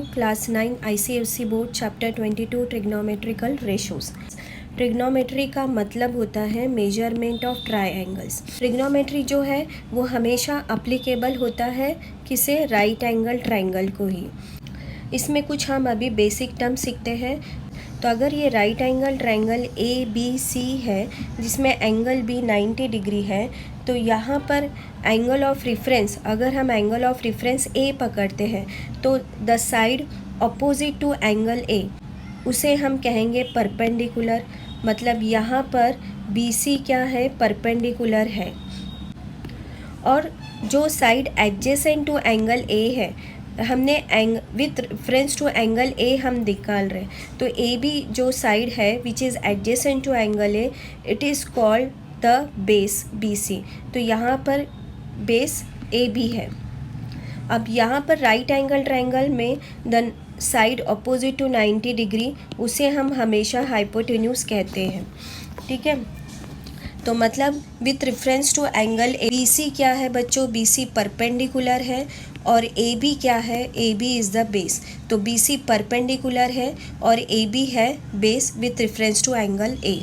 Class 9 ICSE board chapter 22 trigonometrical ratios. Trigonometry का मतलब होता है मेजरमेंट ऑफ ट्रायंगल्स। ट्रिग्नोमेट्री जो है वो हमेशा अप्लीकेबल होता है किसे, राइट एंगल ट्रायंगल को ही। इसमें कुछ हम अभी बेसिक टर्म सीखते हैं। तो अगर ये राइट एंगल ट्रायंगल ABC है जिसमें एंगल B 90 डिग्री है, तो यहाँ पर एंगल ऑफ रेफरेंस, अगर हम एंगल ऑफ रेफरेंस A पकड़ते हैं तो the side opposite to angle A उसे हम कहेंगे परपेंडिकुलर। मतलब यहाँ पर BC क्या है, परपेंडिकुलर है। और जो side adjacent to angle A है, हमने with reference to angle A हम निकाल रहे हैं, तो AB जो साइड है which is adjacent to angle A, it is called the base BC। तो यहाँ पर बेस AB है। अब यहाँ पर राइट एंगल ट्रायंगल में the side opposite to 90 degree उसे हम हमेशा हाइपोटेन्यूज कहते हैं। ठीक है, तो मतलब with reference to angle BC क्या है बच्चों, BC परपेंडिकुलर है और AB क्या है, AB इज़ द बेस। तो BC परपेंडिकुलर है और AB है base with reference to angle A।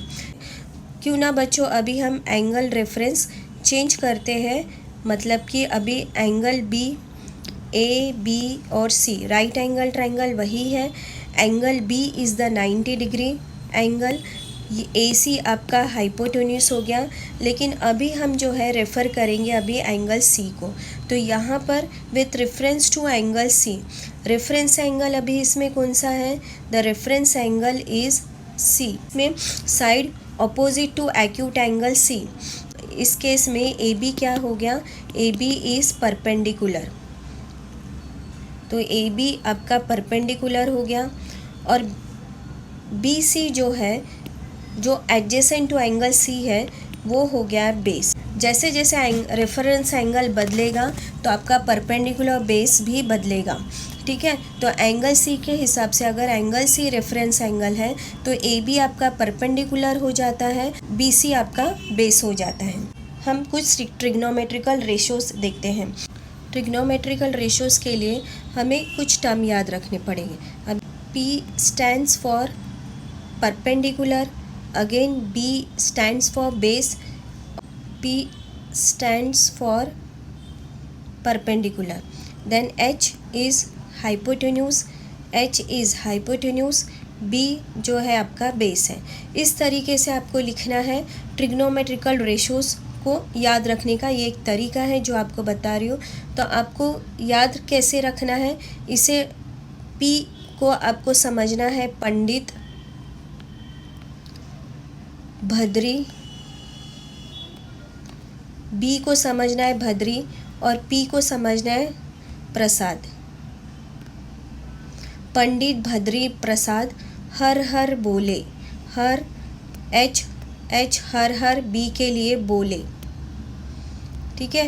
क्यों ना बच्चों अभी हम एंगल रेफरेंस चेंज करते हैं, मतलब कि अभी एंगल B, A, B और C, राइट एंगल ट्रायंगल वही है। Angle B is the 90 degree angle, ये AC आपका हाइपोटेन्यूस हो गया। लेकिन अभी हम जो है रेफ़र करेंगे अभी एंगल C को। तो यहाँ पर with reference to angle C, reference angle अभी इसमें कौन सा है, the reference angle is C में side opposite to acute angle C। इस केस में AB क्या हो गया, AB इज़ परपेंडिकुलर। तो AB आपका परपेंडिकुलर हो गया और BC जो है, जो एडजेसेंट टू एंगल C है, वो हो गया बेस। जैसे जैसे रेफरेंस एंगल बदलेगा तो आपका परपेंडिकुलर बेस भी बदलेगा। ठीक है, तो एंगल C के हिसाब से अगर एंगल C रेफरेंस एंगल है तो AB आपका परपेंडिकुलर हो जाता है, BC आपका बेस हो जाता है। हम कुछ ट्रिग्नोमेट्रिकल रेशोज़ देखते हैं। ट्रिग्नोमेट्रिकल रेशोज़ के लिए हमें कुछ टर्म याद रखने पड़ेंगे। अब P stands for perpendicular, again B stands for base, P stands for perpendicular, then H is hypotenuse, H is hypotenuse, B जो है आपका बेस है। इस तरीके से आपको लिखना है। ट्रिग्नोमेट्रिकल रेशोज़ को याद रखने का ये एक तरीका है जो आपको बता रही हूँ। तो आपको याद कैसे रखना है, इसे P को आपको समझना है पंडित, भद्री, B को समझना है भद्री और P को समझना है प्रसाद। पंडित भद्री प्रसाद हर हर बोले, हर H हर हर, B के लिए बोले। ठीक है,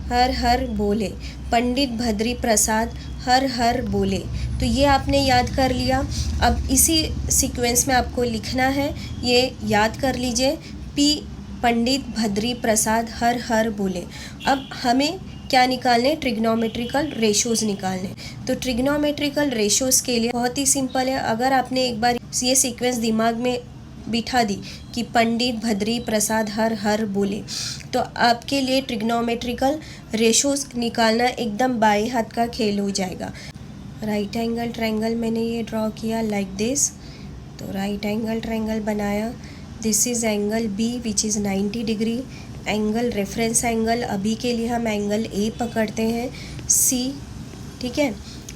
हर हर बोले, पंडित भद्री प्रसाद हर हर बोले। तो ये आपने याद कर लिया। अब इसी सीक्वेंस में आपको लिखना है, ये याद कर लीजिए, P पंडित भद्री प्रसाद हर हर बोले। अब हमें क्या निकालने, ट्रिग्नोमेट्रिकल रेशोज़ निकालने। तो ट्रिग्नोमेट्रिकल रेशोज़ के लिए बहुत ही सिंपल है। अगर आपने एक बार ये सीक्वेंस दिमाग में बिठा दी कि पंडित भद्री प्रसाद हर हर बोले, तो आपके लिए ट्रिग्नोमेट्रिकल रेशोज़ निकालना एकदम बाएं हाथ का खेल हो जाएगा। राइट एंगल ट्रायंगल मैंने ये ड्रॉ किया लाइक दिस। तो राइट एंगल ट्रायंगल बनाया, this is angle B which is 90 degree. Angle reference angle अभी के लिए हम एंगल A पकड़ते हैं, C। ठीक है,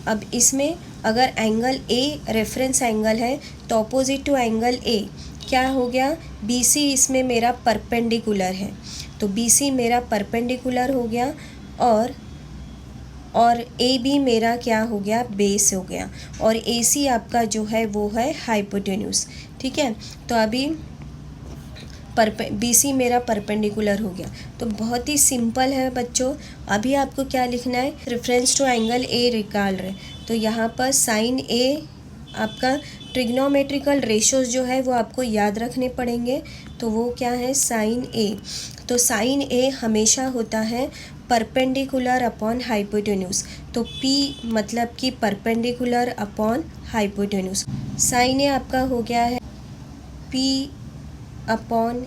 अब इसमें अगर एंगल A रेफरेंस एंगल है तो अपोजिट टू एंगल A क्या हो गया, BC इसमें मेरा परपेंडिकुलर है, तो BC मेरा परपेंडिकुलर हो गया और AB मेरा क्या हो गया, बेस हो गया, और AC आपका जो है वो है हाइपोटेन्यूस। ठीक है, तो अभी BC मेरा परपेंडिकुलर हो गया। तो बहुत ही सिंपल है बच्चों। अभी आपको क्या लिखना है, रेफरेंस टू एंगल A निकाल रहे, तो यहाँ पर साइन A आपका ट्रिग्नोमेट्रिकल रेशोज़ जो है वो आपको याद रखने पड़ेंगे। तो वो क्या है, साइन ए। तो साइन ए हमेशा होता है परपेंडिकुलर अपॉन हाइपोटेन्यूज। तो पी मतलब कि परपेंडिकुलर अपॉन हाइपोटेन्यूज। साइन ए आपका हो गया है पी अपॉन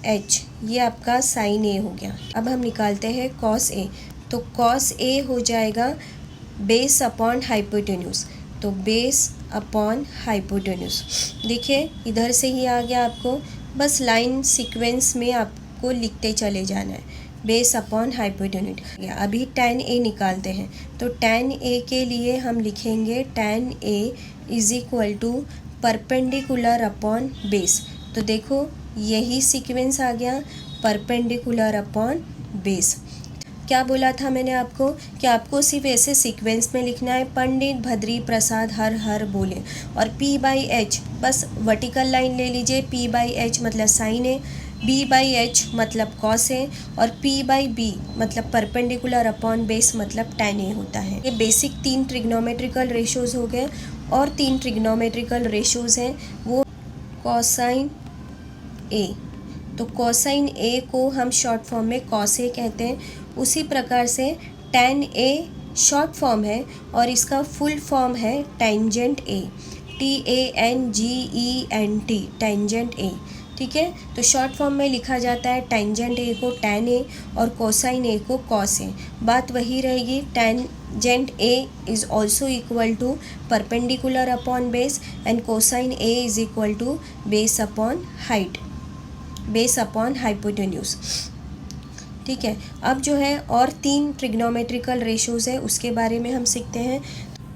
एच, ये आपका साइन ए हो गया। अब हम निकालते हैं कॉस ए। तो कॉस ए हो जाएगा बेस अपॉन हाइपोटेन्यूज। तो बेस अपॉन हाइपोटेन्यूज, देखिए इधर से ही आ गया आपको, बस लाइन सीक्वेंस में आपको लिखते चले जाना है, बेस अपॉन हाइपोटेन्यूज। अभी tan ए निकालते हैं। तो tan ए के लिए हम लिखेंगे tan A is equal to perpendicular upon base. तो देखो यही सीक्वेंस आ गया, परपेंडिकुलर अपॉन बेस। क्या बोला था मैंने आपको कि आपको सिर्फ ऐसे सीक्वेंस में लिखना है, पंडित भद्री प्रसाद हर हर बोले। और P बाई एच, बस वर्टिकल लाइन ले लीजिए, P बाई एच मतलब sine A, B by H मतलब कॉस ए, और P बाई बी मतलब परपेंडिकुलर अपॉन बेस मतलब tan ए होता है। ये बेसिक 3 ट्रिग्नोमेट्रिकल रेशोज़ हो गए। और 3 ट्रिग्नोमेट्रिकल रेशोज़ हैं वो कॉसाइन ए। तो कोसाइन ए को हम शॉर्ट फॉर्म में कॉस ए कहते हैं। उसी प्रकार से tan ए शॉर्ट फॉर्म है और इसका फुल फॉर्म है टेंजेंट ए, TANGENT, टेंजेंट ए। ठीक है, तो शॉर्ट फॉर्म में लिखा जाता है टेंजेंट ए को tan ए और कोसाइन ए को कॉस ए। बात वही रहेगी, tangent A is also equal to perpendicular upon base and cosine A is equal to base upon height, base upon hypotenuse. ठीक है, अब जो है और 3 ट्रिग्नोमेट्रिकल रेशोज़ है उसके बारे में हम सीखते हैं।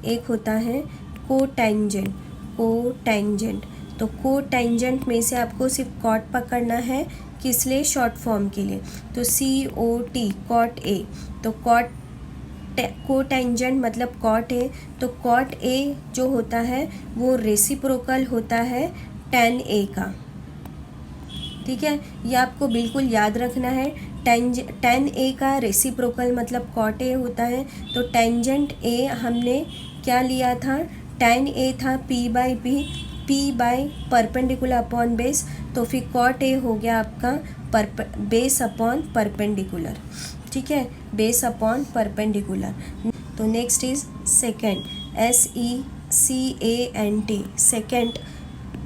एक होता है कोटेंजेंट, कोटेंजेंट। तो कोटेंजेंट में से आपको सिर्फ कॉट पकड़ना है, किस लिए, शॉर्ट फॉर्म के लिए। तो COT, कॉट ए। तो कोटेंजेंट मतलब कॉट ए। तो कॉट ए जो होता है वो रेसिप्रोकल होता है tan ए का। ठीक है, ये आपको बिल्कुल याद रखना है। tan ए का रेसिप्रोकल मतलब कॉट ए होता है। तो टेंजेंट ए हमने क्या लिया था, tan ए था P by B, P by perpendicular upon base. तो फिर कॉट ए हो गया आपका बेस अपॉन परपेंडिकुलर। ठीक है, बेस अपॉन परपेंडिकुलर। तो next is second, SECANT, second.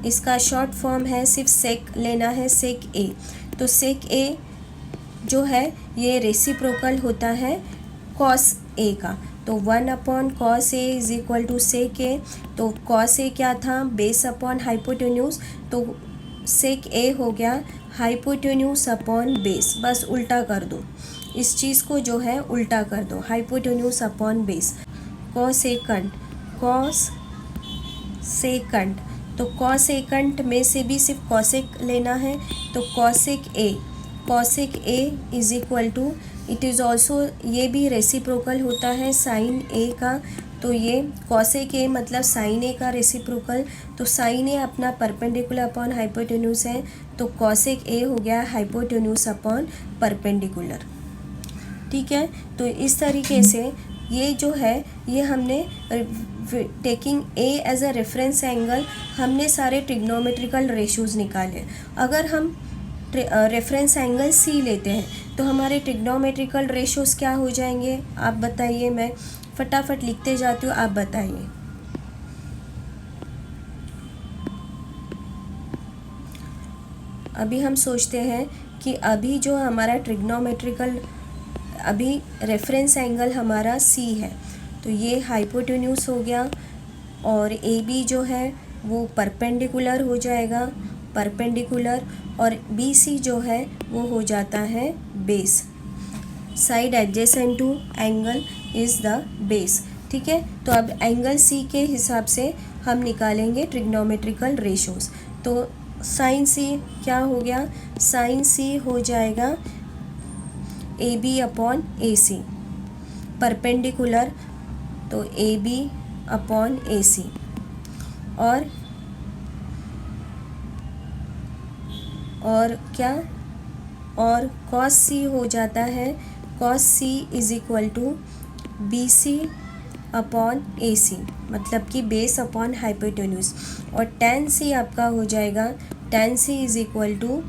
इसका शॉर्ट फॉर्म है, सिर्फ सेक लेना है, सेक ए। तो सेक ए जो है ये रेसिप्रोकल होता है कॉस ए का। तो 1 upon cos A is equal to sec A. तो कॉस ए क्या था, बेस अपॉन हाइपोटेन्यूज। तो सेक ए हो गया हाइपोटेन्यूज अपॉन बेस। बस उल्टा कर दो, इस चीज़ को जो है उल्टा कर दो, hypotenuse upon base. Cosecant, cos secant. तो कॉसेकंट में से भी सिर्फ कॉसेक लेना है। तो cosec A, cosec A is equal to, it is also, ये भी रेसिप्रोकल होता है साइन ए का। तो ये कॉसेक ए मतलब साइन ए का रेसिप्रोकल। तो साइन ए अपना परपेंडिकुलर अपॉन हाइपोटेन्यूज है। तो कॉसेक ए हो गया हाइपोटेन्यूज अपॉन परपेंडिकुलर। ठीक है, तो इस तरीके से ये जो है ये हमने taking A as a reference angle हमने सारे ट्रिग्नोमेट्रिकल रेशोज़ निकाले। अगर हम रेफरेंस एंगल सी लेते हैं तो हमारे ट्रिग्नोमेट्रिकल रेशोज़ क्या हो जाएंगे, आप बताइए। मैं फटाफट लिखते जाती हूँ, आप बताइए। अभी हम सोचते हैं कि अभी जो हमारा ट्रिग्नोमेट्रिकल, अभी रेफरेंस एंगल हमारा सी है। तो ये हाइपोटेन्यूज हो गया और ए बी जो है वो परपेंडिकुलर हो जाएगा, परपेंडिकुलर। और बी सी जो है वो हो जाता है base, side adjacent to angle is the base. ठीक है, तो अब एंगल सी के हिसाब से हम निकालेंगे ट्रिग्नोमेट्रिकल रेशोज़। तो साइन सी क्या हो गया, साइन सी हो जाएगा A B upon A C, perpendicular. तो ए बी अपॉन ए सी। और क्या, और कॉस सी हो जाता है, cos C is equal to B C upon A C, मतलब कि बेस अपॉन हाइपोटेन्यूज। और tan c आपका हो जाएगा tan c is equal to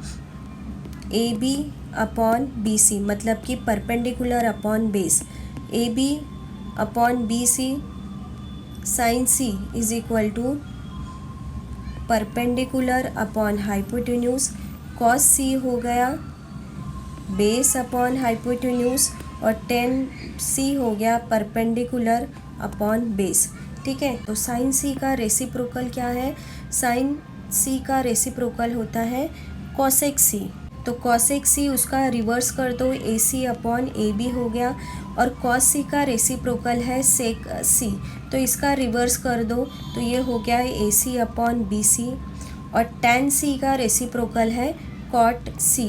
A B upon B C, मतलब कि perpendicular upon base. A B upon B C sine C is equal to perpendicular upon hypotenuse. Cos C हो गया base upon hypotenuse और tan C हो गया perpendicular upon base. ठीक है, तो साइन सी का रेसिप्रोकल क्या है? साइन सी का रेसिप्रोकल होता है कॉसेक सी। तो कॉसेक सी उसका रिवर्स कर दो, ए सी अपॉन ए बी हो गया। और कॉस सी का रेसिप्रोकल है सेक सी, तो इसका रिवर्स कर दो, तो ये हो गया ए सी अपॉन बी सी। और tan सी का रेसिप्रोकल है कॉट सी,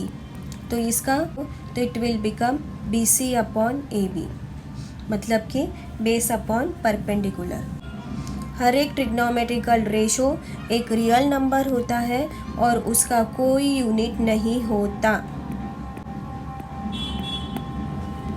तो इसका तो it will become B C upon A B, मतलब कि बेस अपॉन परपेंडिकुलर। हर एक ट्रिग्नोमेट्रिकल रेशो एक रियल नंबर होता है और उसका कोई यूनिट नहीं होता।